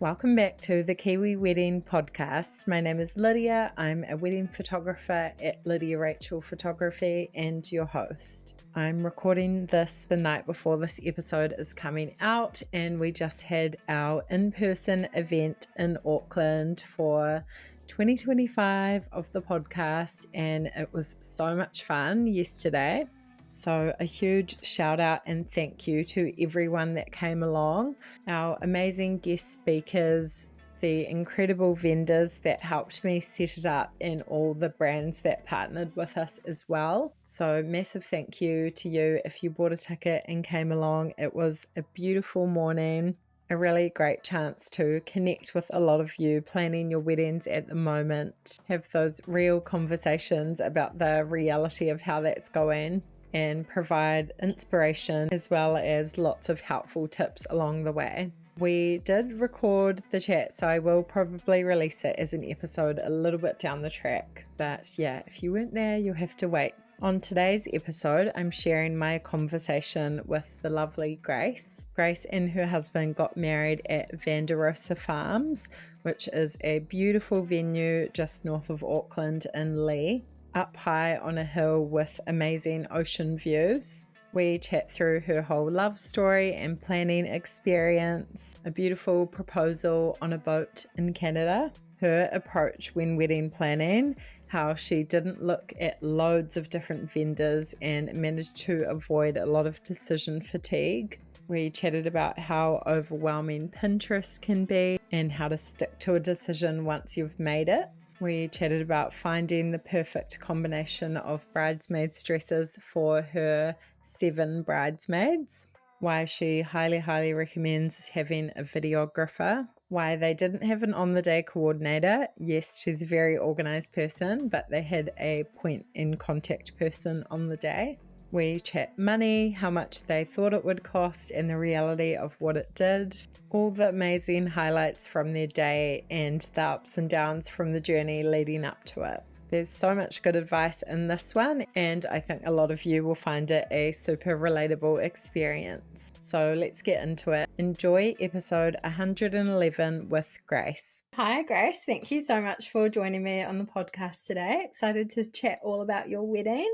Welcome back to the Kiwi Wedding Podcast. My name is Lydia. I'm a wedding photographer at Lydia Rachel Photography and your host. I'm recording this the night before this episode is coming out, and we just had our in-person event in Auckland for 2025 of the podcast, and it was so much fun yesterday. So a huge shout out and thank you to everyone that came along, our amazing guest speakers, the incredible vendors that helped me set it up, and all the brands that partnered with us as well. So massive thank you to you if you bought a ticket and came along. It was a beautiful morning, a really great chance to connect with a lot of you planning your weddings at the moment, have those real conversations about the reality of how that's going, and provide inspiration as well as lots of helpful tips along the way. We did record the chat, so I will probably release it as an episode a little bit down the track. But yeah, if you weren't there, you'll have to wait. On today's episode, I'm sharing my conversation with the lovely Grace. Grace and her husband got married at Vanderosa Farms, which is a beautiful venue just north of Auckland in Leigh, up high on a hill with amazing ocean views. We chat through her whole love story and planning experience, a beautiful proposal on a boat in Canada, her approach when wedding planning, how she didn't look at loads of different vendors and managed to avoid a lot of decision fatigue. We chatted about how overwhelming Pinterest can be and how to stick to a decision once you've made it. We chatted about finding the perfect combination of bridesmaids dresses for her 7 bridesmaids, why she highly recommends having a videographer, why they didn't have an on-the-day coordinator. Yes, she's a very organized person, but they had a point in contact person on the day. We chat money, how much they thought it would cost, and the reality of what it did. All the amazing highlights from their day and the ups and downs from the journey leading up to it. There's so much good advice in this one, and I think a lot of you will find it a super relatable experience. So let's get into it. Enjoy episode 111 with Grace. Hi Grace, thank you so much for joining me on the podcast today. Excited to chat all about your wedding.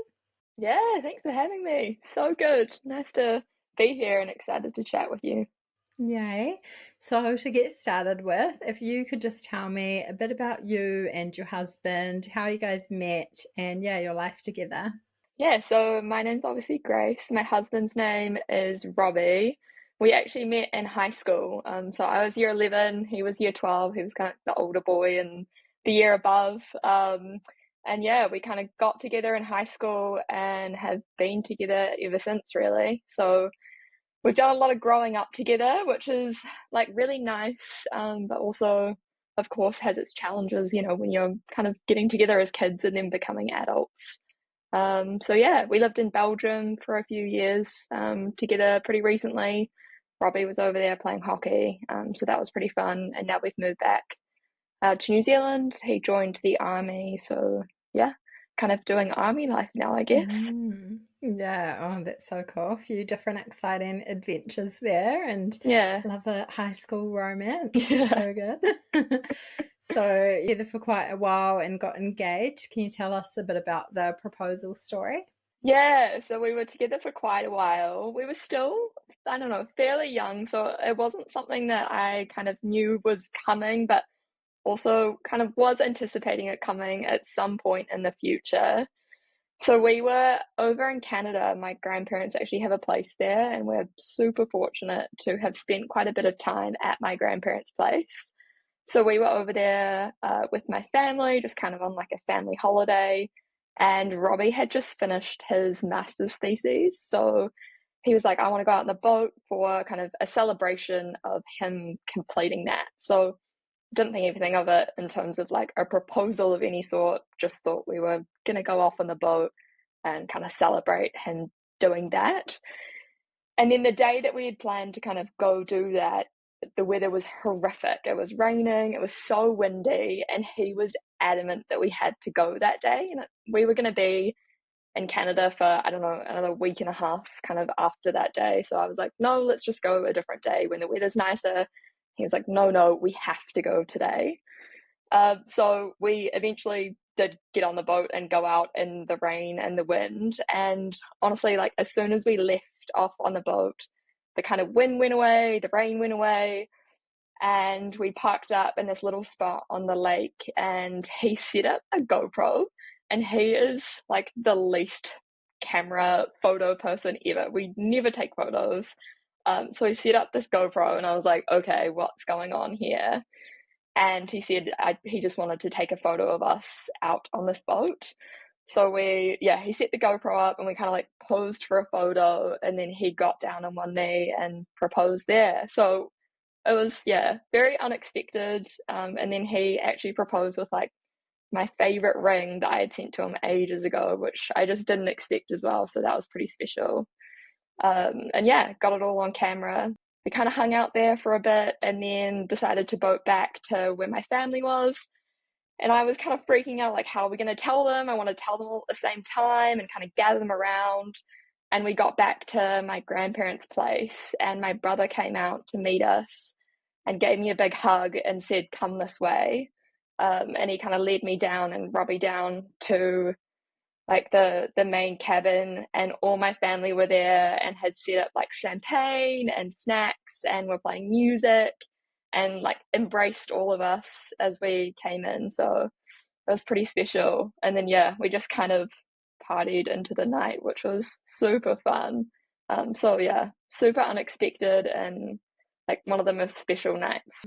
Yeah, thanks for having me. So good. Nice to be here and excited to chat with you. Yay. So to get started with, if you could just tell me a bit about you and your husband, how you guys met, and your life together. Yeah, so my name's obviously Grace. My husband's name is Robbie. We actually met in high school. So I was year 11, he was year 12. He was kind of the older boy and the year above. And yeah, we kind of got together in high school and have been together ever since, really. So we've done a lot of growing up together, which is like really nice, but also, of course, has its challenges, when you're kind of getting together as kids and then becoming adults. So yeah, we lived in Belgium for a few years together pretty recently. Robbie was over there playing hockey, so that was pretty fun. And now we've moved back to New Zealand. He joined the army, so yeah, kind of doing army life now, I guess. Yeah, oh, that's so cool. A few different exciting adventures there, and Yeah. love a high school romance. Yeah. So good. So you're there for quite a while and got engaged. Can you tell us a bit about the proposal story? Yeah, so we were together for quite a while. We were still, I don't know, fairly young, so it wasn't something that I kind of knew was coming, but also kind of was anticipating it coming at some point in the future. So we were over in Canada. My grandparents actually have a place there, and we're super fortunate to have spent quite a bit of time at my grandparents' place. So we were over there with my family, just kind of on like a family holiday. And Robbie had just finished his master's thesis. So he was like, I want to go out on the boat for kind of a celebration of him completing that. So didn't think anything of it in terms of like a proposal of any sort, just thought we were going to go off on the boat and kind of celebrate him doing that. And then the day that we had planned to kind of go do that, the weather was horrific. It was raining, it was so windy, and he was adamant that we had to go that day. And we were going to be in Canada for, I don't know, another week and a half kind of after that day. So I was like, no, let's just go a different day when the weather's nicer. he was like, no, we have to go today. So we eventually did get on the boat and go out in the rain and the wind. And honestly, like as soon as we left off on the boat, the kind of wind went away, the rain went away, and we parked up in this little spot on the lake. And he set up a GoPro, and he is like the least camera photo person ever. We never take photos. So he set up this GoPro, and I was like, okay, what's going on here? And he said he just wanted to take a photo of us out on this boat. So he set the GoPro up and we kind of like posed for a photo, and then he got down on one knee and proposed there. So it was, very unexpected. And then he actually proposed with like my favorite ring that I had sent to him ages ago, which I just didn't expect as well. So that was pretty special. And got it all on camera. We kind of hung out there for a bit and then decided to boat back to where my family was. And I was kind of freaking out, like, how are we going to tell them? I want to tell them all at the same time and kind of gather them around. And we got back to my grandparents' place, and my brother came out to meet us and gave me a big hug and said, come this way. And he kind of led me down and Robbie down to like the main cabin, and all my family were there and had set up like champagne and snacks and were playing music and like embraced all of us as we came in. So it was pretty special. And then we just kind of partied into the night, which was super fun. Super unexpected and like one of the most special nights.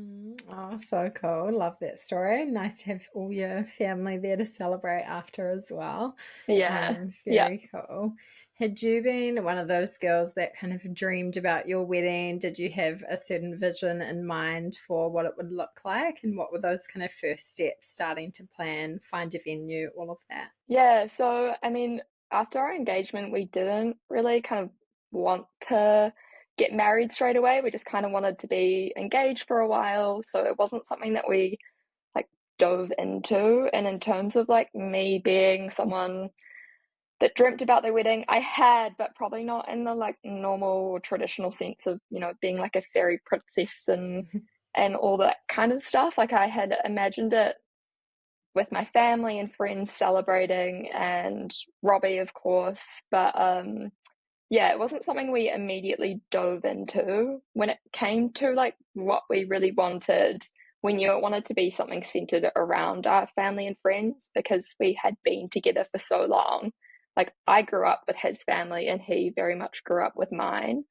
Oh, so cool. Love that story. Nice to have all your family there to celebrate after as well. Yeah. Yeah. Very cool. Had you been one of those girls that kind of dreamed about your wedding? Did you have a certain vision in mind for what it would look like? And what were those kind of first steps, starting to plan, find a venue, all of that? Yeah, so I mean, after our engagement, we didn't really kind of want to get married straight away. We just kind of wanted to be engaged for a while. So it wasn't something that we like dove into. And in terms of like me being someone that dreamt about their wedding, I had, but probably not in the like normal traditional sense of, being like a fairy princess and all that kind of stuff. Like I had imagined it with my family and friends celebrating, and Robbie, of course. But it wasn't something we immediately dove into. When it came to like what we really wanted, we knew it wanted to be something centered around our family and friends because we had been together for so long. Like I grew up with his family and he very much grew up with mine.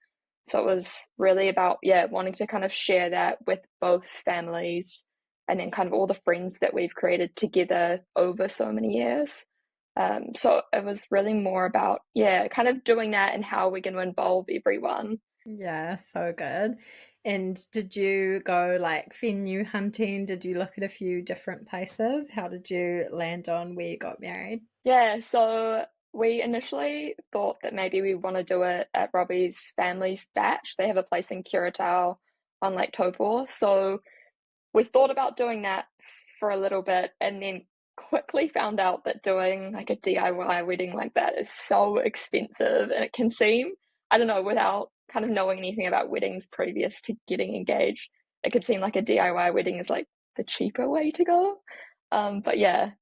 So it was really about, wanting to kind of share that with both families and then kind of all the friends that we've created together over so many years. So it was really more about, kind of doing that and how we're going to involve everyone. Yeah, so good. And did you go like venue hunting? Did you look at a few different places? How did you land on where you got married? Yeah, so we initially thought that maybe we want to do it at Robbie's family's batch. They have a place in Kiritau on Lake Taupo. So we thought about doing that for a little bit and then quickly found out that doing like a DIY wedding like that is so expensive, and it can seem, I don't know, without kind of knowing anything about weddings previous to getting engaged, it could seem like a DIY wedding is like the cheaper way to go. But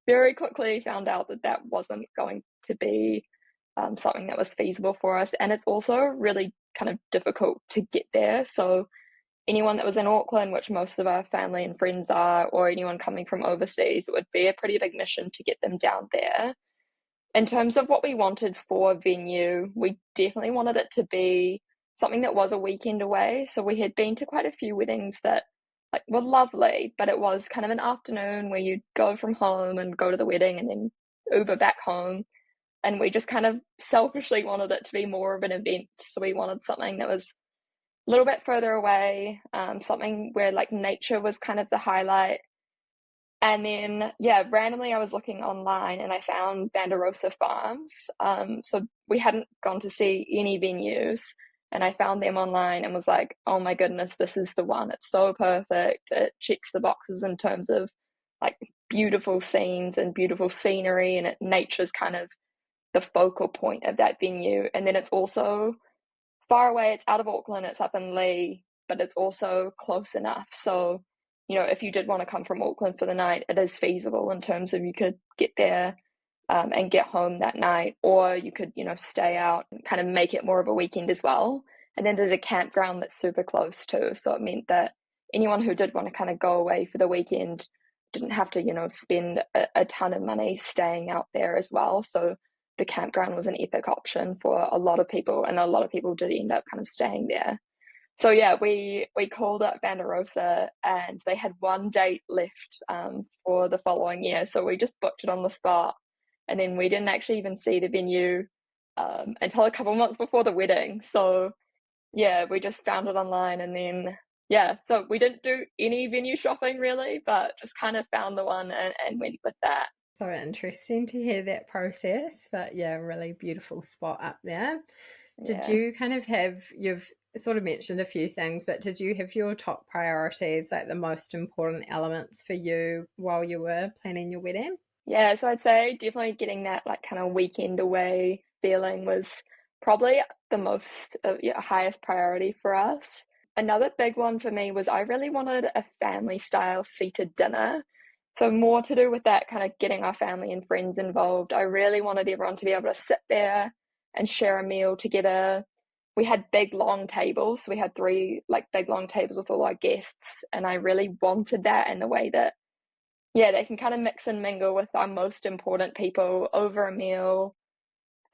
very quickly found out that that wasn't going to be something that was feasible for us. And it's also really kind of difficult to get there. So anyone that was in Auckland, which most of our family and friends are, or anyone coming from overseas, it would be a pretty big mission to get them down there. In terms of what we wanted for venue, we definitely wanted it to be something that was a weekend away. So we had been to quite a few weddings that like were lovely, but it was kind of an afternoon where you'd go from home and go to the wedding and then Uber back home. And we just kind of selfishly wanted it to be more of an event. So we wanted something that was a little bit further away, something where like nature was kind of the highlight. And then, randomly I was looking online and I found Vanderosa Farms. So we hadn't gone to see any venues, and I found them online and was like, oh my goodness, this is the one. It's so perfect. It checks the boxes in terms of like beautiful scenes and beautiful scenery, and nature's kind of the focal point of that venue. And then it's also far away. It's out of Auckland. It's up in Leigh. but it's also close enough. So, you know, if you did want to come from Auckland for the night, it is feasible in terms of you could get there and get home that night, or you could, you know, stay out and kind of make it more of a weekend as well. And then there's a campground that's super close too. So it meant that anyone who did want to kind of go away for the weekend didn't have to, you know, spend a ton of money staying out there as well. So the campground was an epic option for a lot of people, and a lot of people did end up kind of staying there. So yeah, we called up Vanderosa, and they had one date left for the following year. So we just booked it on the spot, and then we didn't actually even see the venue until a couple months before the wedding. So yeah, we just found it online, and then yeah, so we didn't do any venue shopping really, but just kind of found the one and went with that. So interesting to hear that process, but yeah, really beautiful spot up there. Did Yeah. you kind of have, you've sort of mentioned a few things, but did you have your top priorities, like the most important elements for you while you were planning your wedding? Yeah, so I'd say definitely getting that like kind of weekend away feeling was probably the most yeah, highest priority for us. Another big one for me was I really wanted a family style seated dinner. So more to do with that kind of getting our family and friends involved. I really wanted everyone to be able to sit there and share a meal together. We had big long tables. So we had three like big long tables with all our guests, and I really wanted that in the way that yeah, they can kind of mix and mingle with our most important people over a meal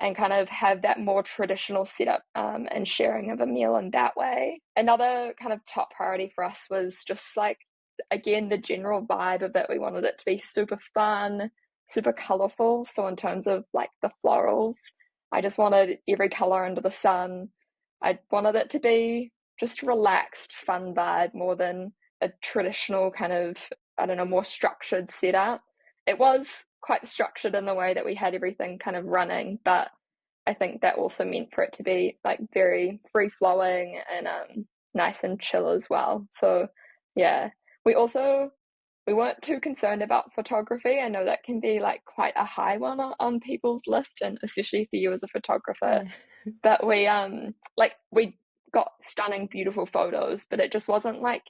and kind of have that more traditional setup and sharing of a meal in that way. Another kind of top priority for us was just like, again, the general vibe of it. We wanted it to be super fun, super colorful. So, in terms of like the florals, I just wanted every color under the sun. I wanted it to be just relaxed, fun vibe more than a traditional kind of, I don't know, more structured setup. It was quite structured in the way that we had everything kind of running, but I think that also meant for it to be like very free flowing and nice and chill as well. So yeah, we also we weren't too concerned about photography. I know that can be like quite a high one on people's list, and especially for you as a photographer. Yeah. But we got stunning, beautiful photos, but it just wasn't like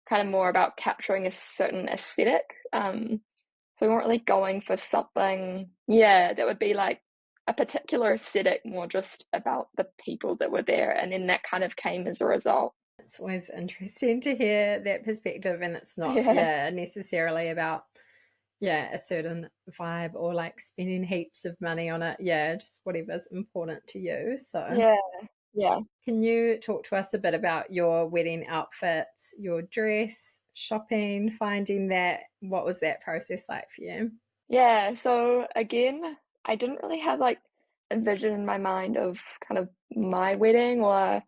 kind of more about capturing a certain aesthetic. So we weren't really going for something, yeah, that would be like a particular aesthetic, more just about the people that were there. And then that kind of came as a result. It's always interesting to hear that perspective, and it's not, Yeah. yeah, necessarily about, yeah, a certain vibe or like spending heaps of money on it. Yeah, just whatever's important to you. So, Yeah. Yeah. can you talk to us a bit about your wedding outfits, your dress, shopping, finding that? What was that process like for you? Yeah. So again, I didn't really have like a vision in my mind of kind of my wedding or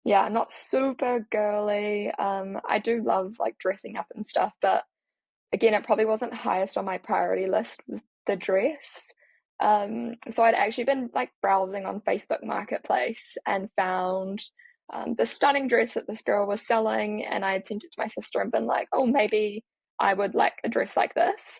yeah, I'm not super girly. I do love like dressing up and stuff, but again, it probably wasn't highest on my priority list was the dress. So I'd actually been like browsing on Facebook Marketplace and found this stunning dress that this girl was selling, and I had sent it to my sister and been like, oh, maybe I would like a dress like this.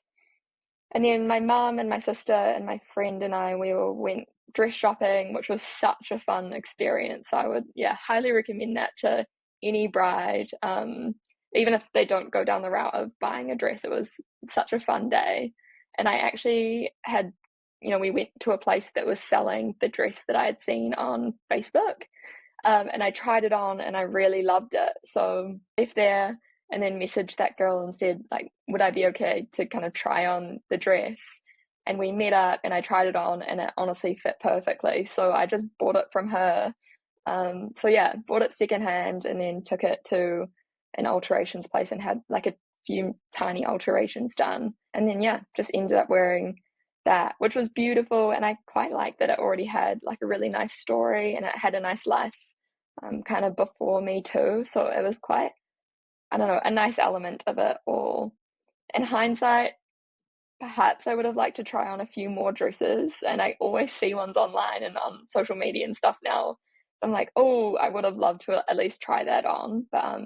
And then my mum and my sister and my friend and I, we all went dress shopping, which was such a fun experience. I would, yeah, highly recommend that to any bride. Even if they don't go down the route of buying a dress, it was such a fun day. And I actually had, you know, we went to a place that was selling the dress that I had seen on Facebook. And I tried it on and I really loved it. So if there and then messaged that girl and said, like, would I be okay to kind of try on the dress? And we met up and I tried it on and it honestly fit perfectly. So I just bought it from her. So yeah, bought it secondhand and then took it to an alterations place and had like a few tiny alterations done. And then yeah, just ended up wearing that, which was beautiful. And I quite liked that it already had like a really nice story and it had a nice life kind of before me too. So it was quite, I don't know, a nice element of it all. In hindsight, perhaps I would have liked to try on a few more dresses, and I always see ones online and on social media and stuff now. I'm like, oh, I would have loved to at least try that on. But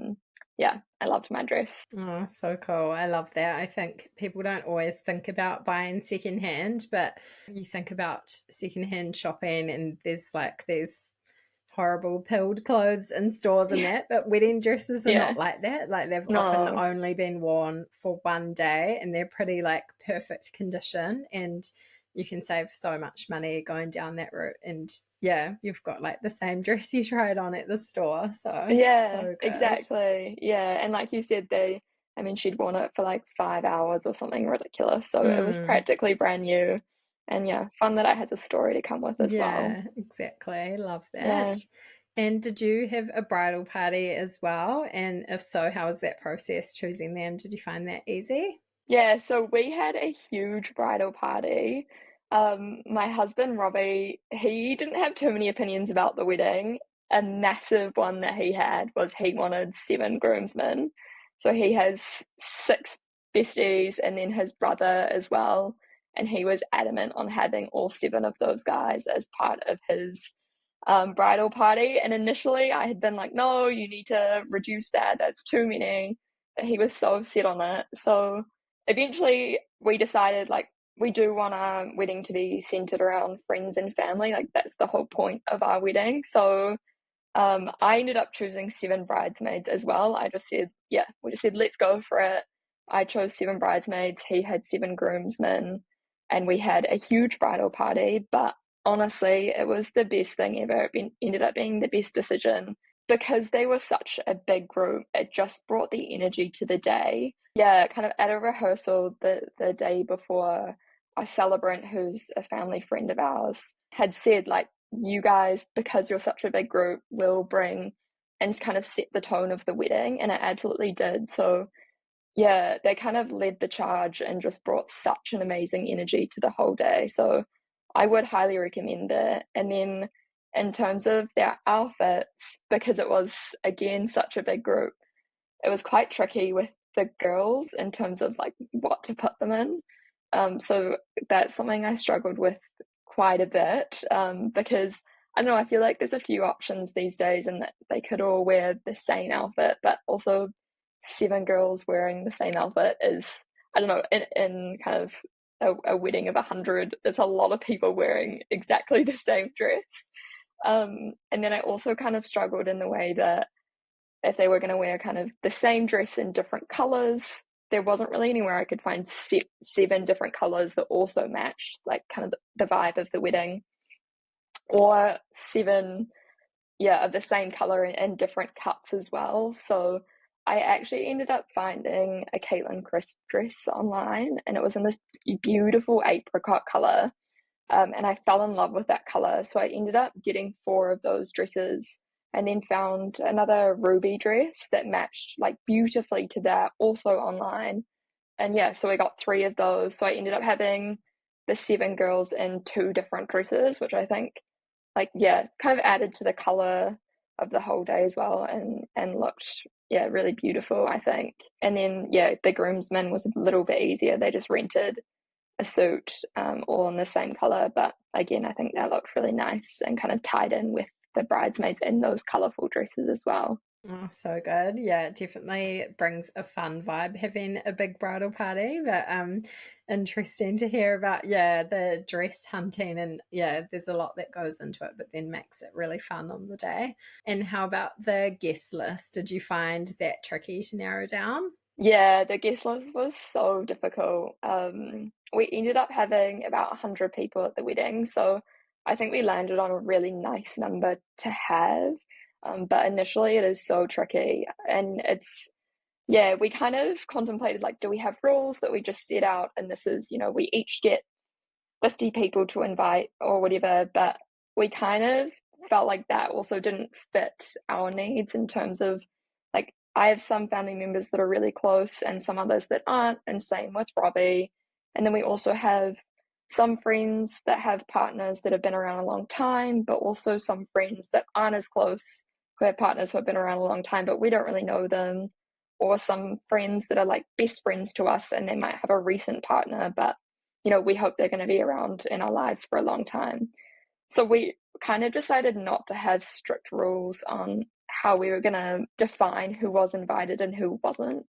yeah, I loved my dress. Oh, so cool. I love that. I think people don't always think about buying secondhand, but you think about secondhand shopping and there's horrible pilled clothes in stores and Yeah. that, but wedding dresses are Yeah. not like that. Like they've often No. only been worn for one day and they're pretty like perfect condition, and you can save so much money going down that route. And yeah, you've got like the same dress you tried on at the store. So Yeah, so good. exactly. Yeah, and like you said, I mean, she'd worn it for like 5 hours or something ridiculous, so it was Mm. practically brand new. And yeah, fun that it has a story to come with as well. Yeah, exactly. Love Yeah. that. And did you have a bridal party as well? And if so, how was that process choosing them? Did you find that easy? Yeah, so we had a huge bridal party. My husband, Robbie, he didn't have too many opinions about the wedding. A massive one that he had was he wanted 7 groomsmen. So he has 6 besties and then his brother as well. And he was adamant on having all 7 of those guys as part of his bridal party. And initially I had been like, no, you need to reduce that. That's too many. But he was so set on it. So eventually we decided like we do want our wedding to be centered around friends and family. Like that's the whole point of our wedding. So I ended up choosing 7 bridesmaids as well. I just said, yeah, we just said, let's go for it. I chose 7 bridesmaids. He had 7 groomsmen, and we had a huge bridal party. But honestly, it was the best thing ever. It ended up being the best decision because they were such a big group. It just brought the energy to the day. Yeah, kind of at a rehearsal the day before, our celebrant, who's a family friend of ours, had said, like, you guys, because you're such a big group, will bring and kind of set the tone of the wedding. And it absolutely did. So, yeah, they kind of led the charge and just brought such an amazing energy to the whole day. So, I would highly recommend it. And then, in terms of their outfits, because it was, again, such a big group, it was quite tricky with the girls in terms of like what to put them in. So that's something I struggled with quite a bit because I don't know, I feel like there's a few options these days and that they could all wear the same outfit, but also 7 girls wearing the same outfit is, I don't know, in kind of a wedding of 100, it's a lot of people wearing exactly the same dress. And then I also kind of struggled in the way that if they were going to wear kind of the same dress in different colors, there wasn't really anywhere I could find 7 different colors that also matched like kind of the vibe of the wedding, or 7, yeah, of the same color in different cuts as well. So I actually ended up finding a Caitlin Crisp dress online, and it was in this beautiful apricot color. And I fell in love with that color. So I ended up getting 4 of those dresses and then found another ruby dress that matched like beautifully to that also online. And yeah, so I got 3 of those. So I ended up having the 7 girls in 2 different dresses, which I think like yeah, kind of added to the color of the whole day as well and looked yeah, really beautiful, I think. And then yeah, the groomsmen was a little bit easier. They just rented a suit, all in the same color. But again, I think that looked really nice and kind of tied in with the bridesmaids in those colorful dresses as well. Oh, so good. Yeah, it definitely brings a fun vibe having a big bridal party. But interesting to hear about, yeah, the dress hunting, and yeah, there's a lot that goes into it, but then makes it really fun on the day. And how about the guest list? Did you find that tricky to narrow down? Yeah, the guest list was so difficult. We ended up having about 100 people at the wedding, so I think we landed on a really nice number to have. But initially, it is so tricky, and it's yeah, we kind of contemplated like, do we have rules that we just set out, and this is, we each get 50 people to invite or whatever, but we kind of felt like that also didn't fit our needs in terms of like I have some family members that are really close and some others that aren't, and same with Robbie. And then we also have some friends that have partners that have been around a long time, but also some friends that aren't as close who have partners who have been around a long time, but we don't really know them. Or some friends that are like best friends to us and they might have a recent partner, but we hope they're going to be around in our lives for a long time. So we kind of decided not to have strict rules on how we were going to define who was invited and who wasn't.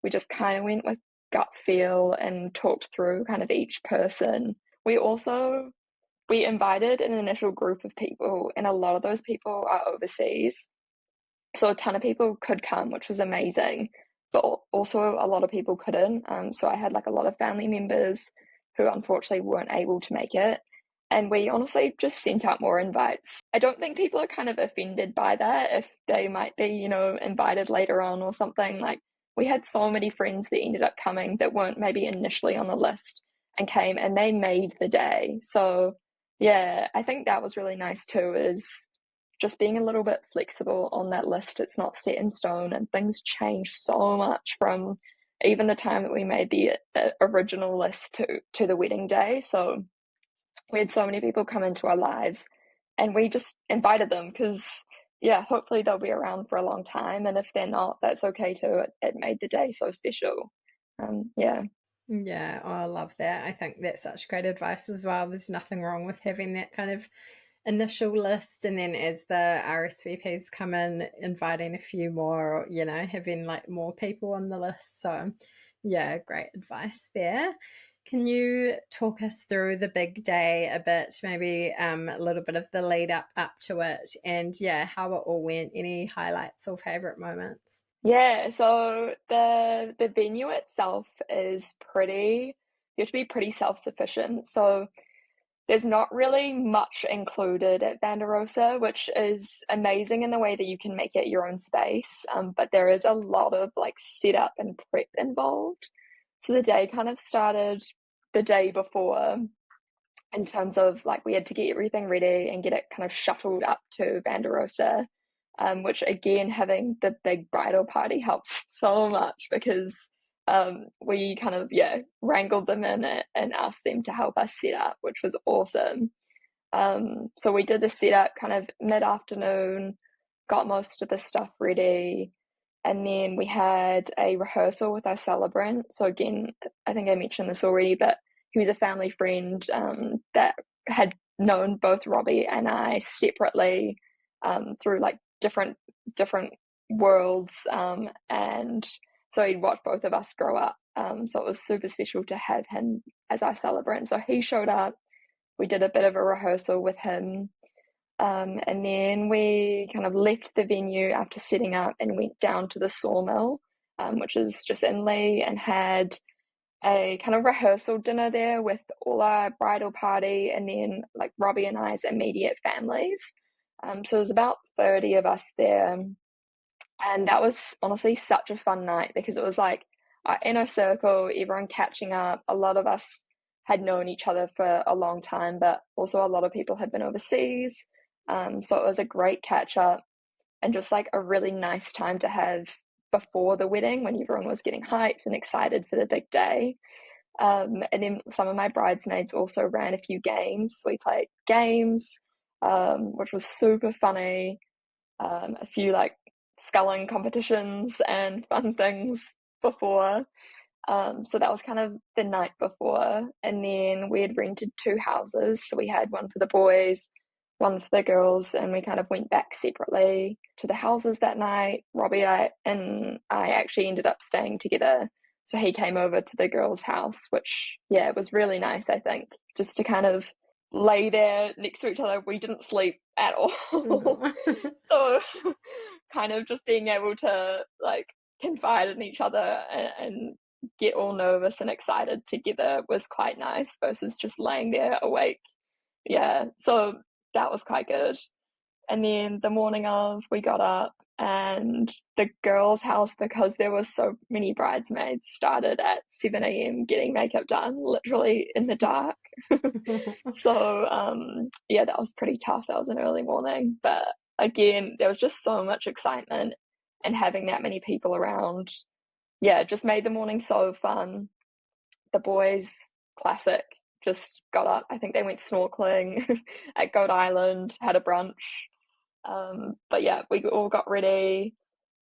We just kind of went with gut feel and talked through kind of each person. We also we invited an initial group of people, and a lot of those people are overseas. So a ton of people could come, which was amazing, but also a lot of people couldn't. So I had like a lot of family members who unfortunately weren't able to make it. And we honestly just sent out more invites. I don't think people are kind of offended by that if they might be, invited later on or something. Like, we had so many friends that ended up coming that weren't maybe initially on the list and came, and they made the day. So yeah, I think that was really nice too, is just being a little bit flexible on that list. It's not set in stone, and things change so much from even the time that we made the original list to the wedding day. So we had so many people come into our lives, and we just invited them because, yeah, hopefully they'll be around for a long time, and if they're not, that's okay too. It made the day so special. Yeah. Yeah, oh, I love that. I think that's such great advice as well. There's nothing wrong with having that kind of initial list, and then as the RSVPs come in, inviting a few more, or, having like more people on the list. So, yeah, great advice there. Can you talk us through the big day a bit, maybe a little bit of the lead up to it, and yeah, how it all went? Any highlights or favorite moments? Yeah, so the venue itself is pretty, you have to be pretty self-sufficient. So there's not really much included at Vanderosa, which is amazing in the way that you can make it your own space. But there is a lot of like setup and prep involved. So the day kind of started the day before, in terms of like we had to get everything ready and get it kind of shuttled up to Vanderosa, which again, having the big bridal party helps so much because we kind of, yeah, wrangled them in it and asked them to help us set up, which was awesome. So we did the setup kind of mid-afternoon, got most of the stuff ready, and then we had a rehearsal with our celebrant. So again, I think I mentioned this already, but he was a family friend that had known both Robbie and I separately through like different worlds, and so he'd watched both of us grow up. So it was super special to have him as our celebrant. So he showed up. We did a bit of a rehearsal with him. And then we kind of left the venue after setting up and went down to the sawmill, which is just in Leigh, and had a kind of rehearsal dinner there with all our bridal party and then like Robbie and I's immediate families. So there's about 30 of us there. And that was honestly such a fun night because it was like our inner circle, everyone catching up. A lot of us had known each other for a long time, but also a lot of people had been overseas. So it was a great catch up and just like a really nice time to have before the wedding when everyone was getting hyped and excited for the big day. And then some of my bridesmaids also ran a few games. We played games, which was super funny. A few like sculling competitions and fun things before. So that was kind of the night before. And then we had rented two houses. So we had one for the boys, one for the girls, and we kind of went back separately to the houses that night. And I actually ended up staying together. So he came over to the girls' house, which, yeah, was really nice, I think, just to kind of lay there next to each other. We didn't sleep at all. Oh. So kind of just being able to like confide in each other and get all nervous and excited together was quite nice versus just laying there awake. Yeah, so that was quite good. And then the morning of, we got up, and the girls' house, because there were so many bridesmaids, started at 7 a.m. getting makeup done, literally in the dark. So yeah, that was pretty tough. That was an early morning, but again, there was just so much excitement, and having that many people around, yeah, it just made the morning so fun. The boys, classic, just got up. I think they went snorkeling at Goat Island, had a brunch. But yeah, we all got ready,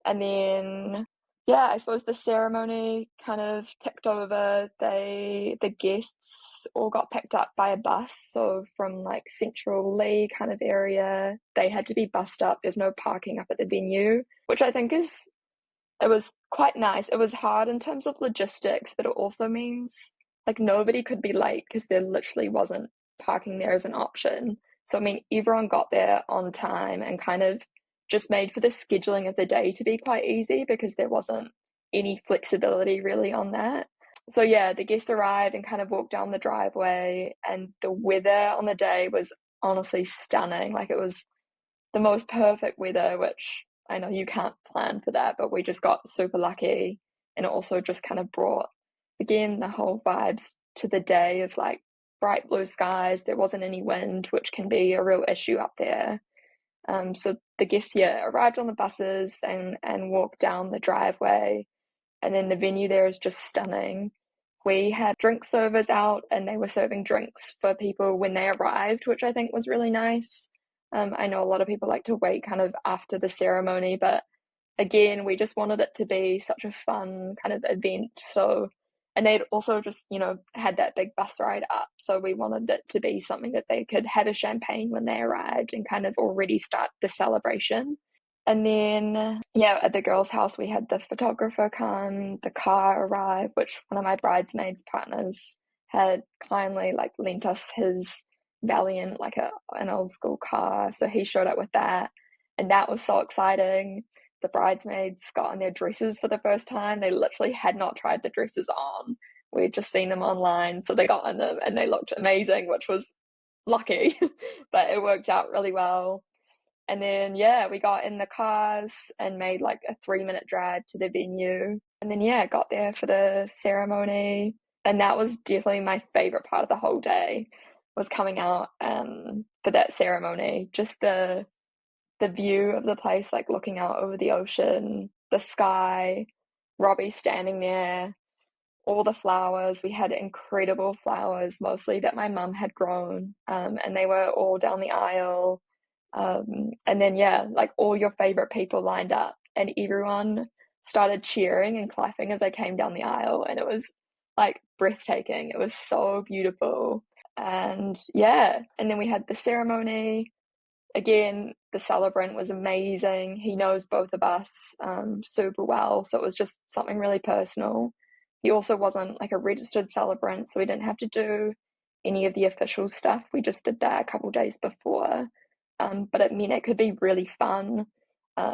and then yeah, I suppose the ceremony kind of ticked over. The guests all got picked up by a bus, so from like central Leigh kind of area, they had to be bussed up. There's no parking up at the venue, which I think is, it was quite nice. It was hard in terms of logistics, but it also means like nobody could be late because there literally wasn't parking there as an option. So, I mean, everyone got there on time and kind of just made for the scheduling of the day to be quite easy because there wasn't any flexibility really on that. So, yeah, the guests arrived and kind of walked down the driveway, and the weather on the day was honestly stunning. Like, it was the most perfect weather, which I know you can't plan for that, but we just got super lucky. And it also just kind of brought, again, the whole vibes to the day of like bright blue skies. There wasn't any wind, which can be a real issue up there. So the guests, yeah, arrived on the buses and walked down the driveway. And then the venue there is just stunning. We had drink servers out and they were serving drinks for people when they arrived, which I think was really nice. I know a lot of people like to wait kind of after the ceremony, but again, we just wanted it to be such a fun kind of event. So, and they'd also just, you know, had that big bus ride up. So we wanted it to be something that they could have a champagne when they arrived and kind of already start the celebration. And then, yeah, at the girls' house, we had the photographer come, the car arrive, which one of my bridesmaids partners had kindly like lent us his Valiant, like an old school car. So he showed up with that. And that was so exciting. The bridesmaids got on their dresses for the first time. They literally had not tried the dresses on. We'd just seen them online. So they got on them and they looked amazing, which was lucky, but it worked out really well. And then, yeah, we got in the cars and made like a 3-minute drive to the venue. And then, yeah, got there for the ceremony. And that was definitely my favorite part of the whole day, was coming out for that ceremony. Just the view of the place, like looking out over the ocean, the sky, Robbie standing there, all the flowers. We had incredible flowers, mostly that my mum had grown, and they were all down the aisle. And then, yeah, like all your favorite people lined up, and everyone started cheering and clapping as I came down the aisle, and it was like breathtaking. It was so beautiful. And yeah, and then we had the ceremony. Again, the celebrant was amazing. He knows both of us super well, so it was just something really personal. He also wasn't like a registered celebrant, so we didn't have to do any of the official stuff. We just did that a couple days before, but it meant it could be really fun.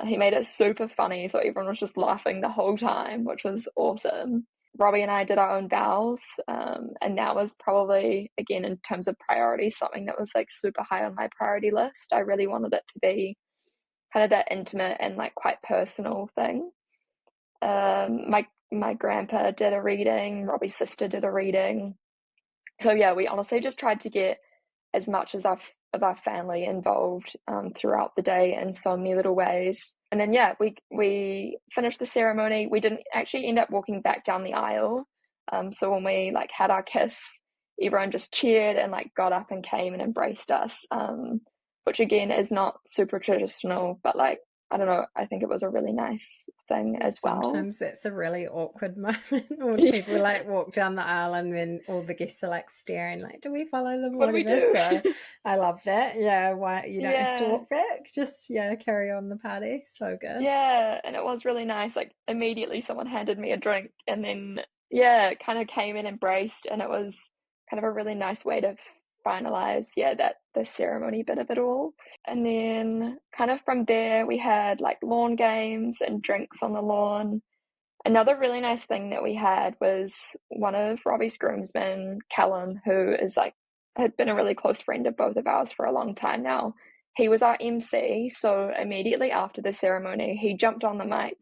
He made it super funny, so everyone was just laughing the whole time, which was awesome. Robbie and I did our own vows, and that was probably, again, in terms of priority, something that was like super high on my priority list. I really wanted it to be kind of that intimate and like quite personal thing. My grandpa did a reading, Robbie's sister did a reading. So yeah, we honestly just tried to get as much as of our family involved throughout the day in so many little ways. And then yeah, we finished the ceremony. We didn't actually end up walking back down the aisle. So when we like had our kiss, everyone just cheered and like got up and came and embraced us, which again is not super traditional, but like I don't know, I think it was a really nice thing as well. Sometimes that's a really awkward moment when people like walk down the aisle and then all the guests are like staring, like, do we follow them or What do we whatever? do? So I love that. Yeah, why you don't have to Yeah. walk back, just carry on the party. So good. Yeah, and it was really nice. Like immediately someone handed me a drink and then yeah, kind of came and embraced, and it was kind of a really nice way to finalize, yeah, that the ceremony bit of it all. And then kind of from there we had like lawn games and drinks on the lawn. Another really nice thing that we had was one of Robbie's groomsmen, Callum, who is like had been a really close friend of both of ours for a long time now. He was our MC, so immediately after the ceremony, he jumped on the mic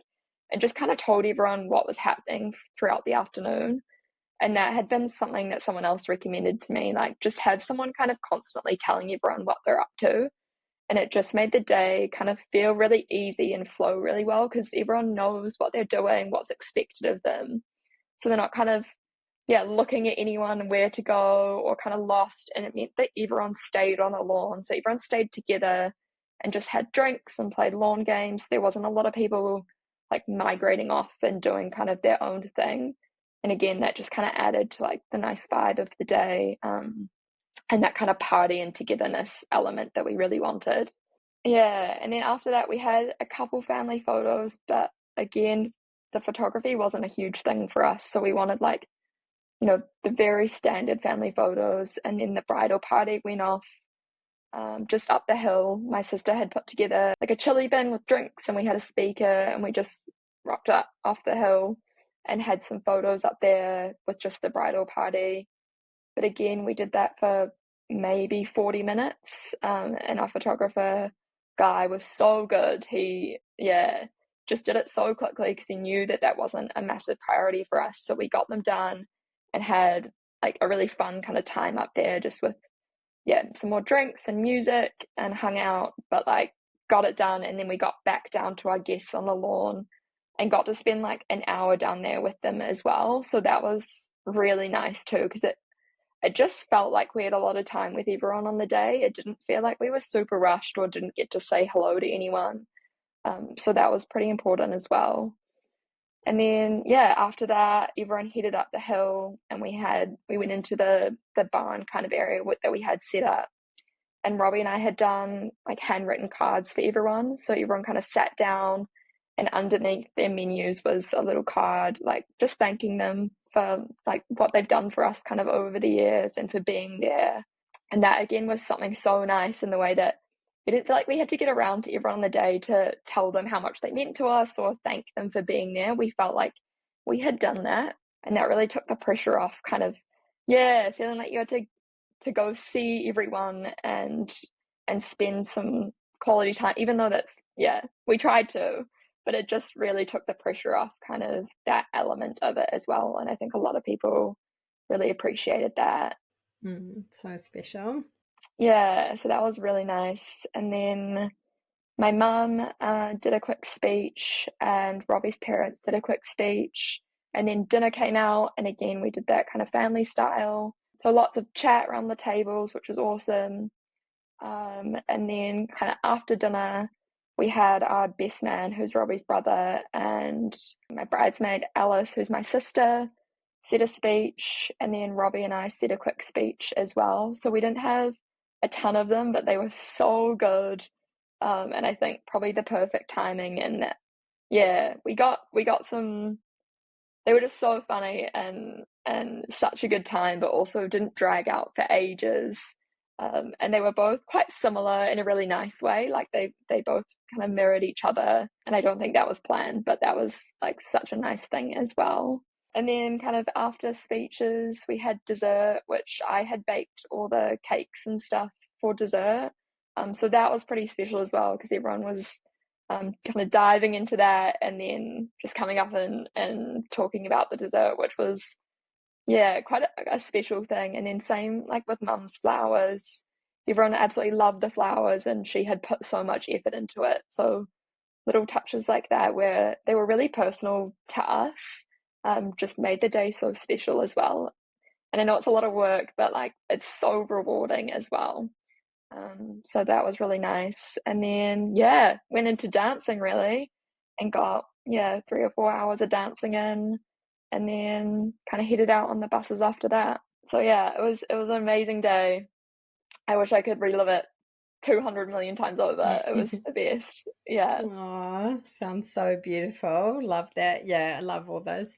and just kind of told everyone what was happening throughout the afternoon. And that had been something that someone else recommended to me, like just have someone kind of constantly telling everyone what they're up to. And it just made the day kind of feel really easy and flow really well because everyone knows what they're doing, what's expected of them. So they're not kind of, yeah, looking at anyone where to go or kind of lost. And it meant that everyone stayed on the lawn. So everyone stayed together and just had drinks and played lawn games. There wasn't a lot of people like migrating off and doing kind of their own thing. And again, that just kind of added to like the nice vibe of the day. And that kind of party and togetherness element that we really wanted. Yeah, and then after that we had a couple family photos, but again, the photography wasn't a huge thing for us, so we wanted like the very standard family photos. And then the bridal party went off just up the hill. My sister had put together like a chili bin with drinks, and we had a speaker, and we just rocked up off the hill and had some photos up there with just the bridal party. But again, we did that for maybe 40 minutes. And our photographer guy was so good. He, yeah, just did it so quickly because he knew that that wasn't a massive priority for us. So we got them done and had like a really fun kind of time up there just with, yeah, some more drinks and music and hung out, but like got it done. And then we got back down to our guests on the lawn and got to spend like an hour down there with them as well. So that was really nice too, because it just felt like we had a lot of time with everyone on the day. It didn't feel like we were super rushed or didn't get to say hello to anyone. So that was pretty important as well. And then, yeah, after that, everyone headed up the hill, and we went into the barn kind of area that we had set up. And Robbie and I had done like handwritten cards for everyone. So everyone kind of sat down, and underneath their menus was a little card, like just thanking them for like what they've done for us kind of over the years and for being there. And that again was something so nice in the way that we didn't feel like we had to get around to everyone on the day to tell them how much they meant to us or thank them for being there. We felt like we had done that, and that really took the pressure off, kind of, yeah, feeling like you had to go see everyone and spend some quality time, even though that's, yeah, we tried to, but it just really took the pressure off kind of that element of it as well. And I think a lot of people really appreciated that. So special. Yeah, so that was really nice. And then my mum did a quick speech, and Robbie's parents did a quick speech, and then dinner came out, and again we did that kind of family style. So lots of chat around the tables, which was awesome. And then kind of after dinner, we had our best man, who's Robbie's brother, and my bridesmaid Alice, who's my sister, said a speech, and then Robbie and I said a quick speech as well. So we didn't have a ton of them, but they were so good. And I think probably the perfect timing. And yeah, we got some. They were just so funny and such a good time, but also didn't drag out for ages. And they were both quite similar in a really nice way. Like they both kind of mirrored each other, and I don't think that was planned, but that was like such a nice thing as well. And then kind of after speeches, we had dessert, which I had baked all the cakes and stuff for dessert. So that was pretty special as well, because everyone was kind of diving into that and then just coming up and talking about the dessert, which was, yeah, quite a special thing. And then same like with mum's flowers. Everyone absolutely loved the flowers, and she had put so much effort into it. So little touches like that, where they were really personal to us, just made the day so special as well. And I know it's a lot of work, but like it's so rewarding as well. So that was really nice. And then, yeah, went into dancing really, and got, yeah, 3 or 4 hours of dancing in, and then kind of headed out on the buses after that. So yeah, it was an amazing day. I wish I could relive it 200 million times over. It was the best. Yeah. Oh, sounds so beautiful. Love that. Yeah, I love all those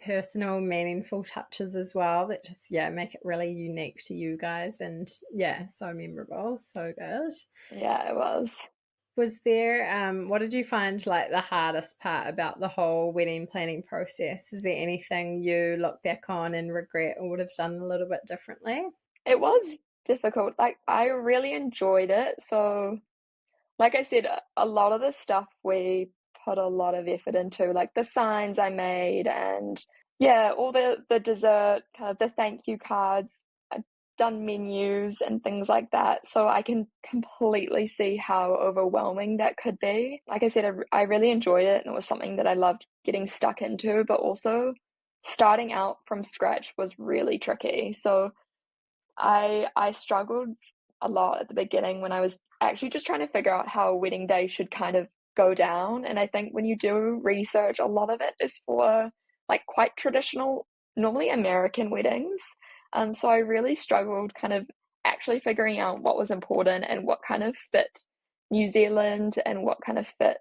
personal, meaningful touches as well that just, yeah, make it really unique to you guys, and yeah, so memorable. So good. Yeah, it was. Was there, what did you find like the hardest part about the whole wedding planning process? Is there anything you look back on and regret or would have done a little bit differently? It was difficult. Like I really enjoyed it. So like I said, a lot of the stuff we put a lot of effort into, like the signs I made, and yeah, all the dessert, kind of the thank you cards. I've done menus and things like that, so I can completely see how overwhelming that could be. Like I said, I really enjoyed it, and it was something that I loved getting stuck into, but also starting out from scratch was really tricky. So I struggled a lot at the beginning when I was actually just trying to figure out how a wedding day should kind of go down. And I think when you do research, a lot of it is for like quite traditional, normally American weddings. So I really struggled kind of actually figuring out what was important and what kind of fit New Zealand and what kind of fit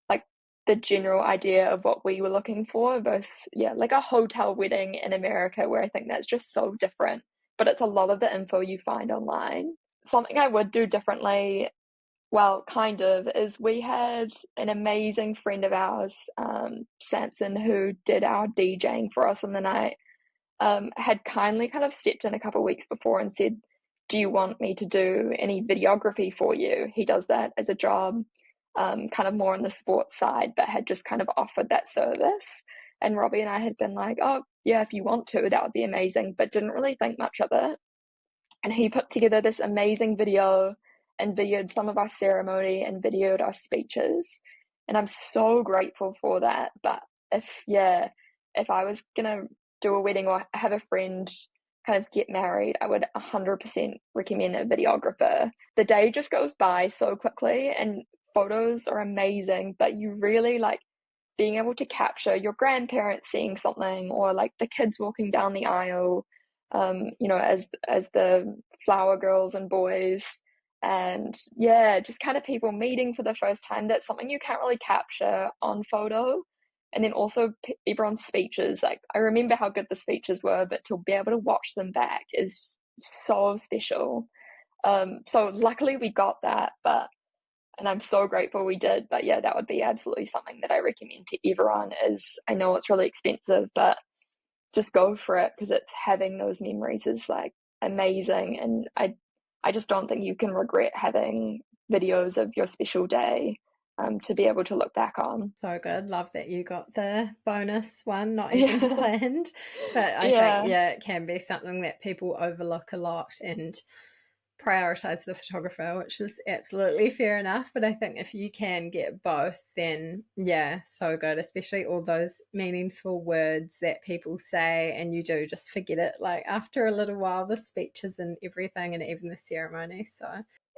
like the general idea of what we were looking for versus, yeah, like a hotel wedding in America, where I think that's just so different, but it's a lot of the info you find online. Something I would do differently, well, kind of, is we had an amazing friend of ours, Samson, who did our DJing for us on the night, had kindly kind of stepped in a couple of weeks before and said, "Do you want me to do any videography for you?" He does that as a job, kind of more on the sports side, but had just kind of offered that service. And Robbie and I had been like, "Oh, yeah, if you want to, that would be amazing," but didn't really think much of it. And he put together this amazing video and videoed some of our ceremony and videoed our speeches. And I'm so grateful for that. But if I was gonna do a wedding or have a friend kind of get married, I would 100% recommend a videographer. The day just goes by so quickly and photos are amazing, but you really like being able to capture your grandparents seeing something, or like the kids walking down the aisle, as the flower girls and boys, and yeah, just kind of people meeting for the first time. That's something you can't really capture on photo. And then also everyone's speeches. Like, I remember how good the speeches were, but to be able to watch them back is so special. So luckily we got that, and I'm so grateful we did. But yeah, that would be absolutely something that I recommend to everyone. Is, I know it's really expensive, but just go for it, because it's having those memories is like amazing. And I just don't think you can regret having videos of your special day, to be able to look back on. So good. Love that you got the bonus one, not even Yeah. planned. But I think, Yeah. yeah, it can be something that people overlook a lot and prioritize the photographer, which is absolutely fair enough. But I think if you can get both, then yeah, so good, especially all those meaningful words that people say and you do just forget it like after a little while, the speeches and everything, and even the ceremony. So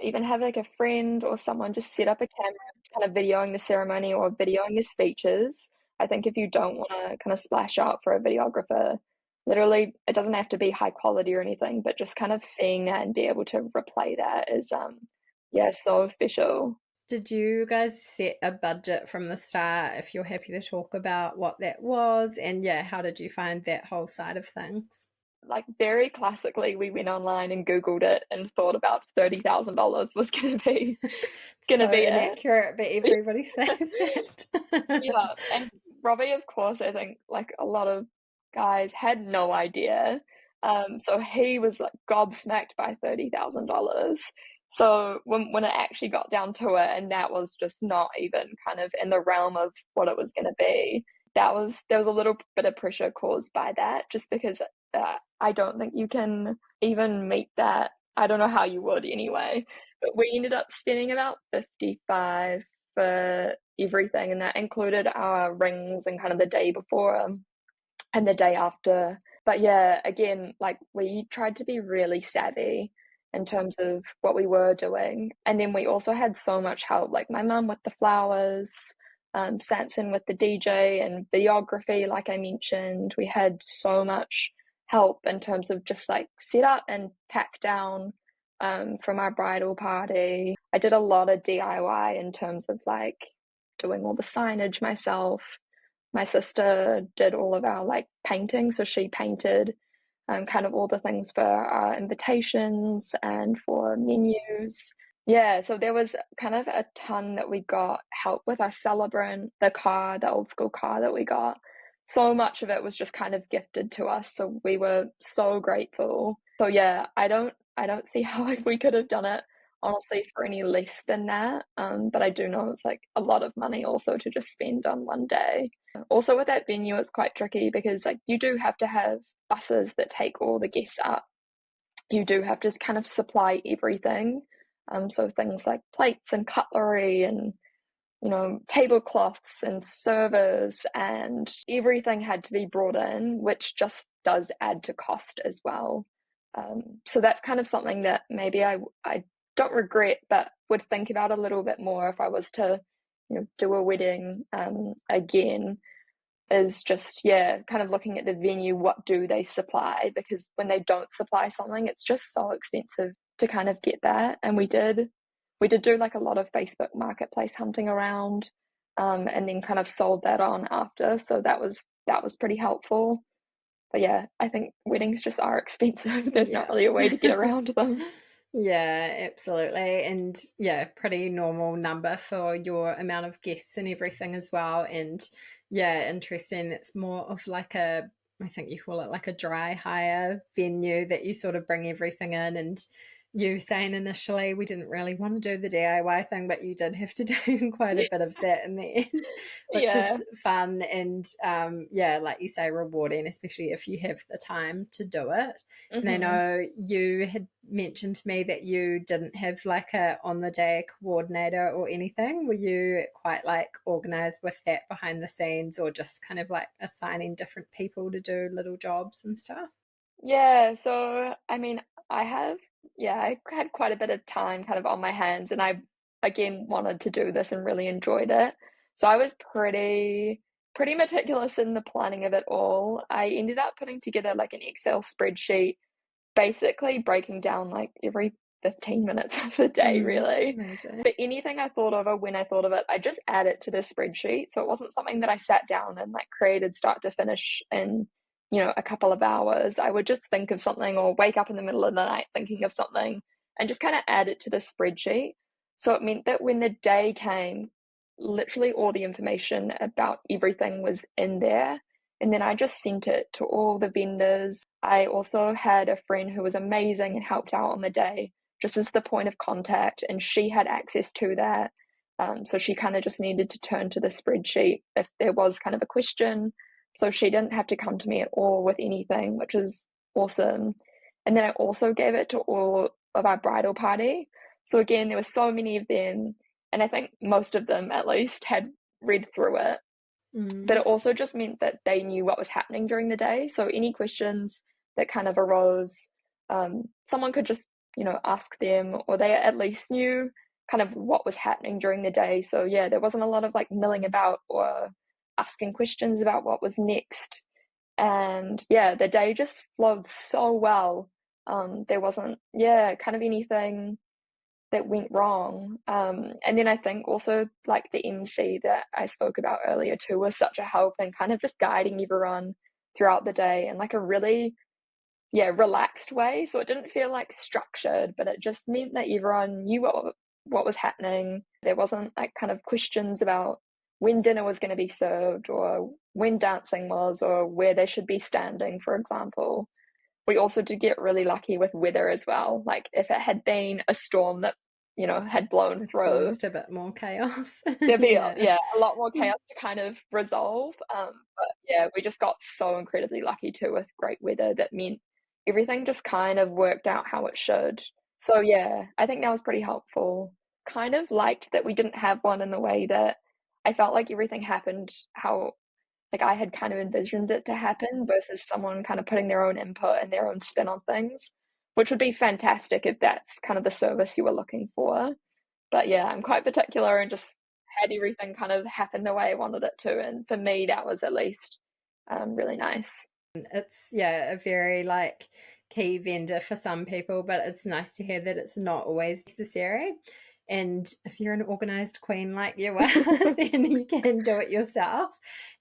Even have like a friend or someone just set up a camera, kind of videoing the ceremony or videoing the speeches. I think if you don't want to kind of splash out for a videographer, literally, it doesn't have to be high quality or anything, but just kind of seeing that and be able to replay that is, yeah, so special. did you guys set a budget from the start, if you're happy to talk about what that was? And yeah, how did you find that whole side of things? Like, very classically, we went online and Googled it and thought about $30,000 was gonna So be it. inaccurate, but everybody says that. Yeah, and Robbie, of course, I think like a lot of guys had no idea. So he was like gobsmacked by $30,000. So when it actually got down to it, and that was just not even kind of in the realm of what it was going to be, there was a little bit of pressure caused by that, just because I don't think you can even meet that. I don't know how you would anyway, but we ended up spending about 55 for everything, and that included our rings and kind of the day before, and the day after. But yeah, again, like, we tried to be really savvy in terms of what we were doing. And then we also had so much help, like my mum with the flowers, Samson with the DJ and videography, like I mentioned. We had so much help in terms of just like set up and pack down, from our bridal party. I did a lot of DIY in terms of like doing all the signage myself. My sister did all of our like painting, so she painted, kind of all the things for our invitations and for menus. Yeah, so there was kind of a ton that we got help with. Our celebrant, the car, the old school car that we got, so much of it was just kind of gifted to us. So we were so grateful. So yeah, I don't see how we could have done it honestly for any less than that. But I do know it's like a lot of money also to just spend on one day. Also with that venue, it's quite tricky because like you do have to have buses that take all the guests up. You do have to kind of supply everything. So things like plates and cutlery and, tablecloths and servers and everything had to be brought in, which just does add to cost as well. So that's kind of something that maybe I don't regret, but would think about a little bit more if I was to, do a wedding, again, is just, yeah, kind of looking at the venue, what do they supply? Because when they don't supply something, it's just so expensive to kind of get that. And we did do like a lot of Facebook marketplace hunting around. and then kind of sold that on after. So that was pretty helpful. But yeah, I think weddings just are expensive. There's not Yeah. really a way to get around them. Yeah, absolutely. And yeah, pretty normal number for your amount of guests and everything as well. And yeah, interesting. It's more of like a, I think you call it like a dry hire venue that you sort of bring everything in. And you saying initially we didn't really want to do the DIY thing, but you did have to do quite a bit of that in the end, which Yeah. is fun and yeah, like you say, rewarding, especially if you have the time to do it. And I Hmm. know you had mentioned to me that you didn't have like a on the day coordinator or anything. Were you quite like organized with that behind the scenes or just kind of like assigning different people to do little jobs and stuff? Yeah, so I mean, I have, yeah, I had quite a bit of time kind of on my hands, and I again wanted to do this and really enjoyed it. So I was pretty meticulous in the planning of it all. I ended up putting together like an Excel spreadsheet, basically breaking down like every 15 minutes of the day, really. Amazing. But anything I thought of or when I thought of it, I just add it to this spreadsheet. So it wasn't something that I sat down and like created start to finish in, a couple of hours. I would just think of something or wake up in the middle of the night thinking of something and just kind of add it to the spreadsheet. So it meant that when the day came, literally all the information about everything was in there. And then I just sent it to all the vendors. I also had a friend who was amazing and helped out on the day, just as the point of contact, and she had access to that. So she kind of just needed to turn to the spreadsheet if there was kind of a question. So she didn't have to come to me at all with anything, which is awesome. And then I also gave it to all of our bridal party. So again, there were so many of them, and I think most of them at least had read through it, but Mm. it also just meant that they knew what was happening during the day. So any questions that kind of arose, someone could just, ask them, or they at least knew kind of what was happening during the day. So yeah, there wasn't a lot of like milling about or asking questions about what was next. And yeah, the day just flowed so well. There wasn't, yeah, kind of anything that went wrong. And then I think also like the MC that I spoke about earlier too was such a help in kind of just guiding everyone throughout the day in like a really, yeah, relaxed way. So it didn't feel like structured, but it just meant that everyone knew what was happening. There wasn't like kind of questions about when dinner was going to be served or when dancing was or where they should be standing, for example. We also did get really lucky with weather as well. Like if it had been a storm that, had blown It through, caused a bit more chaos. there'd be Yeah. yeah, a lot more chaos to kind of resolve. But yeah, we just got so incredibly lucky too with great weather that meant everything just kind of worked out how it should. So yeah, I think that was pretty helpful. Kind of liked that we didn't have one in the way that I felt like everything happened how like I had kind of envisioned it to happen versus someone kind of putting their own input and their own spin on things, which would be fantastic if that's kind of the service you were looking for. But yeah, I'm quite particular and just had everything kind of happen the way I wanted it to. And for me, that was at least really nice. It's yeah, a very like key vendor for some people, but it's nice to hear that it's not always necessary. And if you're an organized queen like you are, then you can do it yourself.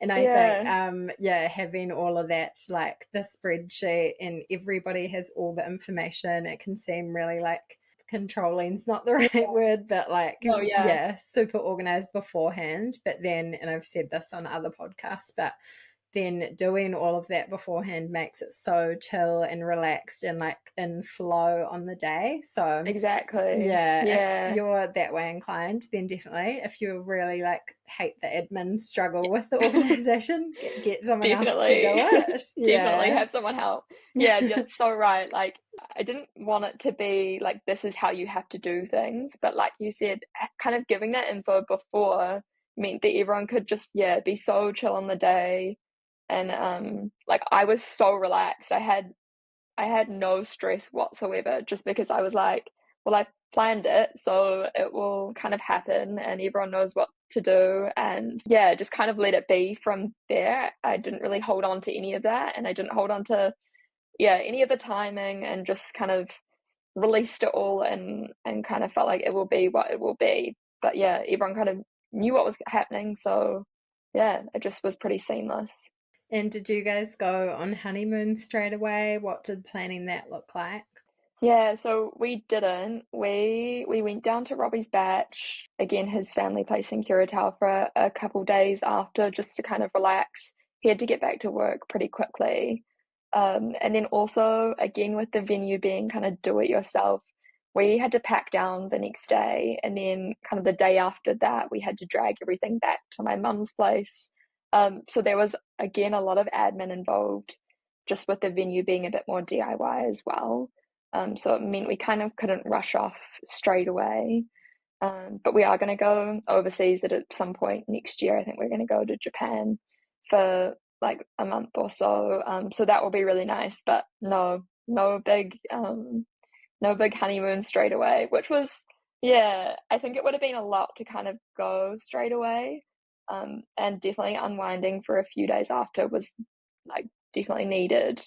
And I think, Yeah, yeah, having all of that, like the spreadsheet, and everybody has all the information, it can seem really like controlling's not the yeah, right word, but like, no, yeah, yeah, super organized beforehand. But then, and I've said this on other podcasts, but then doing all of that beforehand makes it so chill and relaxed and like in flow on the day. So exactly. yeah, if Yeah, you're that way inclined, then definitely. If you really like hate the admin struggle with the organization, get someone else to do definitely. it. Definitely Yeah. have someone help. Yeah, you're so right. Like, I didn't want it to be like, this is how you have to do things. But like you said, kind of giving that info before meant that everyone could just, yeah, be so chill on the day. And like I was so relaxed. I had no stress whatsoever just because I was like, well, I planned it, so it will kind of happen and everyone knows what to do. And yeah, just kind of let it be from there. I didn't really hold on to any of that and I didn't hold on to, yeah, any of the timing and just kind of released it all and kind of felt like it will be what it will be. But yeah, everyone kind of knew what was happening. So yeah, it just was pretty seamless. And did you guys go on honeymoon straight away? What did planning that look like? Yeah, so we didn't. We went down to Robbie's batch, again, his family place in Curacao for a couple days after, just to kind of relax. He had to get back to work pretty quickly. And then also, again, with the venue being kind of do it yourself, we had to pack down the next day. And then kind of the day after that, we had to drag everything back to my mum's place. So there was, again, a lot of admin involved, just with the venue being a bit more DIY as well. So it meant we kind of couldn't rush off straight away. But we are going to go overseas at some point next year. I think we're going to go to Japan for like a month or so. So that will be really nice. But no big, no big honeymoon straight away, which was, yeah, I think it would have been a lot to kind of go straight away. And definitely unwinding for a few days after was like definitely needed.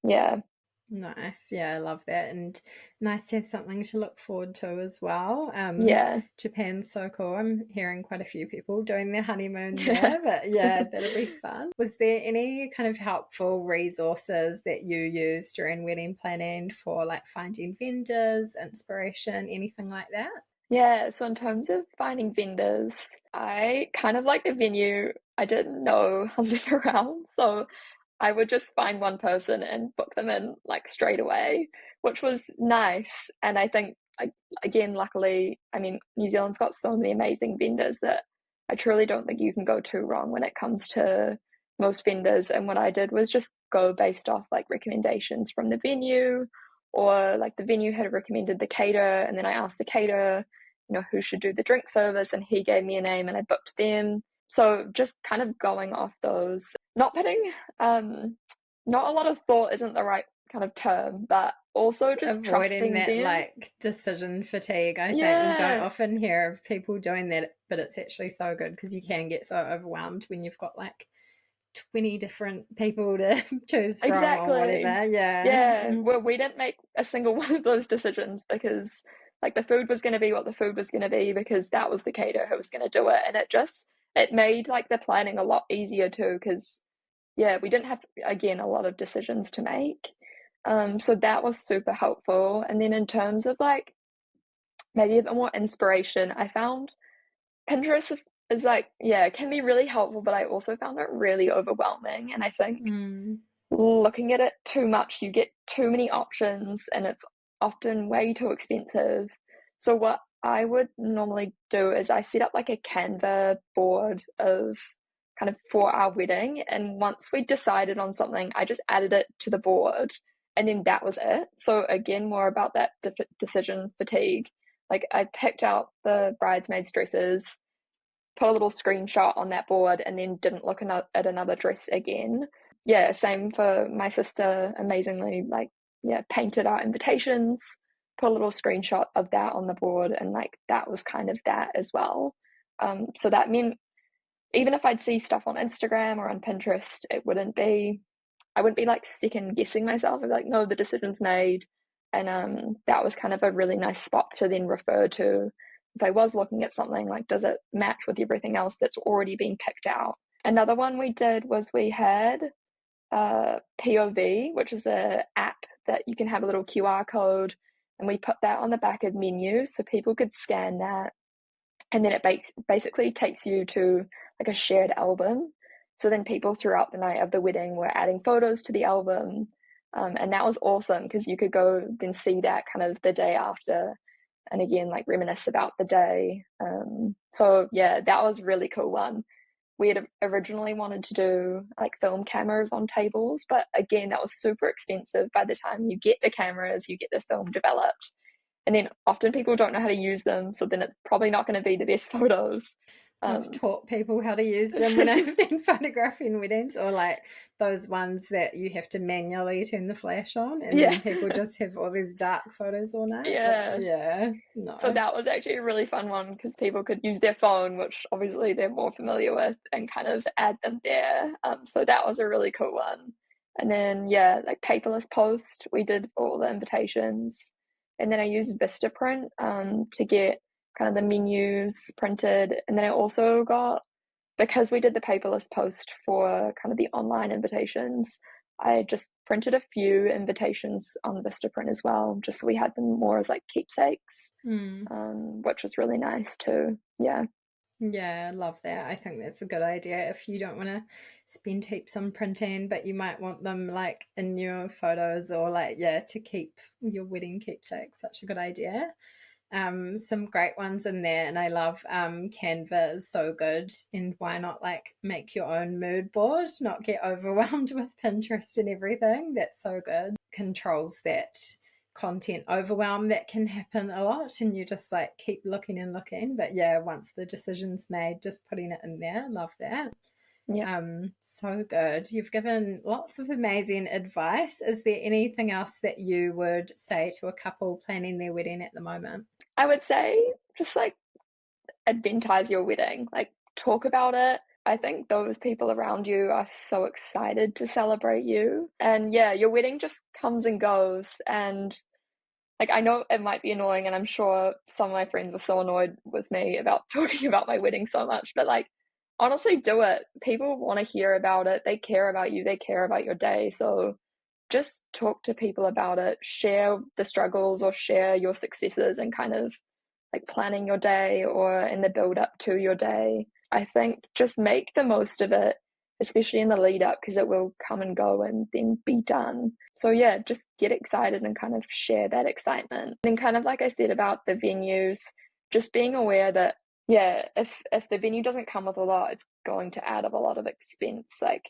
Yeah. Nice. Yeah, I love that. And nice to have something to look forward to as well. Yeah. Japan's so cool. I'm hearing quite a few people doing their honeymoon Yeah. there, but yeah, that'll be fun. Was there any kind of helpful resources that you used during wedding planning for like finding vendors, inspiration, anything like that? Yeah, so in terms of finding vendors, I kind of like the venue. I didn't know hunting around, so I would just find one person and book them in like straight away, which was nice. And I think, again, luckily, I mean, New Zealand's got so many amazing vendors that I truly don't think you can go too wrong when it comes to most vendors. And what I did was just go based off like recommendations from the venue, or like the venue had recommended the caterer, and then I asked the caterer, who should do the drink service, and he gave me a name and I booked them. So just kind of going off those, not putting, not a lot of thought isn't the right kind of term, but also just Avoiding trusting that them. like decision fatigue. I think you don't Yeah, often hear of people doing that, but it's actually so good because you can get so overwhelmed when you've got like 20 different people to choose from or exactly. whatever. Yeah. Yeah, well, we didn't make a single one of those decisions because like the food was going to be what the food was going to be, because that was the caterer who was going to do it, and it made like the planning a lot easier too, because yeah, we didn't have, again, a lot of decisions to make. So that was super helpful. And then in terms of like maybe a bit more inspiration, I found Pinterest is like, yeah, it can be really helpful, but I also found it really overwhelming. And I think Mm. looking at it too much, you get too many options and it's often way too expensive. So what I would normally do is I set up like a Canva board of kind of for our wedding, and once we decided on something, I just added it to the board, and then that was it. So again, more about that decision fatigue. Like I picked out the bridesmaids dresses, put a little screenshot on that board, and then didn't look at another dress again. Yeah, same for my sister, amazingly, like, yeah, painted our invitations, put a little screenshot of that on the board, and like that was kind of that as well. So that meant even if I'd see stuff on Instagram or on Pinterest, I wouldn't be like second guessing myself. I'd be like, no, the decision's made. And that was kind of a really nice spot to then refer to if I was looking at something, like, does it match with everything else that's already been picked out? Another one we did was we had POV, which is a app that you can have a little QR code, and we put that on the back of menus so people could scan that, and then it basically takes you to like a shared album. So then people throughout the night of the wedding were adding photos to the album, and that was awesome because you could go then see that kind of the day after, and again like reminisce about the day. So yeah, that was a really cool one. We had originally wanted to do like film cameras on tables, but again that was super expensive. By the time you get the cameras, you get the film developed, and then often people don't know how to use them, so then it's probably not going to be the best photos. I've taught people how to use them when I've been photographing weddings, or like those ones that you have to manually turn the flash on, and Yeah. then people just have all these dark photos all night. Yeah. Yeah, So no. that was actually a really fun one because people could use their phone, which obviously they're more familiar with, and kind of add them there. So that was a really cool one. And then, yeah, like paperless post, we did all the invitations. And then I used Vistaprint to get kind of the menus printed. And then I also got, because we did the paperless post for kind of the online invitations, I just printed a few invitations on Vistaprint as well, just so we had them more as like keepsakes, which was really nice too. Yeah. Yeah, I love that. I think that's a good idea if you don't want to spend heaps on printing, but you might want them like in your photos or like, yeah, to keep your wedding keepsakes. Such a good idea. Some great ones in there, and I love Canva is so good. And why not like make your own mood board, not get overwhelmed with Pinterest and everything. That's so good. Controls that content overwhelm that can happen a lot, and you just like keep looking and looking. But yeah, once the decision's made, just putting it in there. Love that. Yeah. So good. You've given lots of amazing advice. Is there anything else that you would say to a couple planning their wedding at the moment? I would say just like adventize your wedding, like talk about it. I think those people around you are so excited to celebrate you. And yeah, your wedding just comes and goes. And like, I know it might be annoying, and I'm sure some of my friends were so annoyed with me about talking about my wedding so much, but like, honestly, do it. People want to hear about it. They care about you. They care about your day. So just talk to people about it, share the struggles or share your successes, and kind of like planning your day or in the build up to your day. I think just make the most of it, especially in the lead up, because it will come and go and then be done. So yeah, just get excited and kind of share that excitement. And kind of like I said about the venues, just being aware that yeah, if the venue doesn't come with a lot, it's going to add up a lot of expense. Like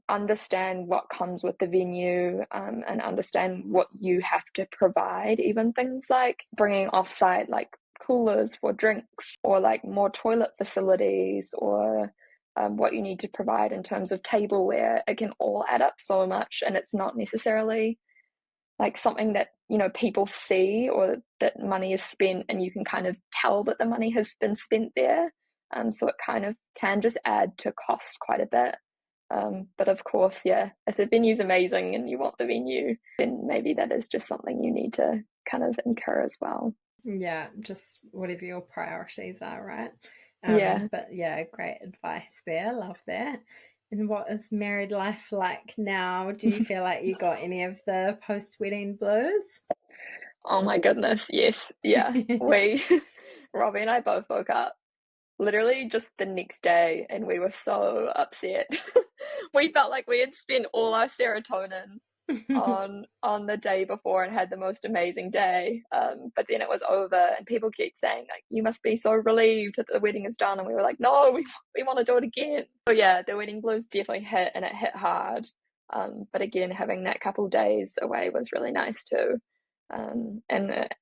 understand what comes with the venue, and understand what you have to provide, even things like bringing offsite like coolers for drinks, or like more toilet facilities, or what you need to provide in terms of tableware. It can all add up so much, and it's not necessarily like something that people see, or that money is spent and you can kind of tell that the money has been spent there. So it kind of can just add to cost quite a bit. But of course, yeah, if the venue's amazing and you want the venue, then maybe that is just something you need to kind of incur as well. Yeah, just whatever your priorities are, right? Yeah. But yeah, great advice there. Love that. And what is married life like now? Do you feel like you got any of the post-wedding blues? Oh my goodness, yes. Yeah. Robbie and I both woke up literally just the next day and we were so upset. We felt like we had spent all our serotonin on the day before and had the most amazing day. But then it was over and people keep saying like, you must be so relieved that the wedding is done, and we were like, no, we want to do it again. So yeah, the wedding blues definitely hit, and it hit hard. But again, having that couple days away was really nice too. And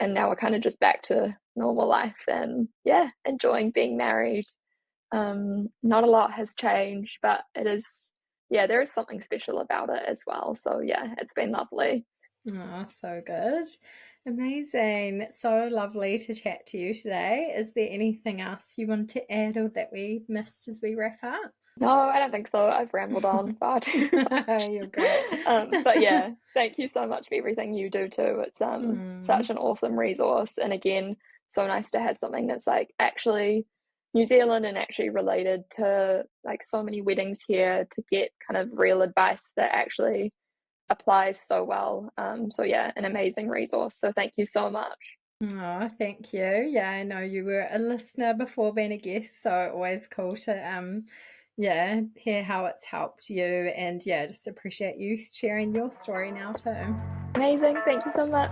now we're kind of just back to normal life, and yeah, enjoying being married. Not a lot has changed, but it is, yeah, there is something special about it as well. So yeah, it's been lovely. Oh, so good. Amazing. So lovely to chat to you today. Is there anything else you want to add or that we missed as we wrap up? No, I don't think so. I've rambled on far too much. You're great. But yeah, thank you so much for everything you do too. It's Mm. such an awesome resource, and again, so nice to have something that's like actually New Zealand and actually related to like so many weddings here, to get kind of real advice that actually applies so well. So yeah, an amazing resource. So thank you so much. Oh, thank you. Yeah, I know you were a listener before being a guest, so always cool to yeah, hear how it's helped you, and yeah, just appreciate you sharing your story now too. Amazing. Thank you so much.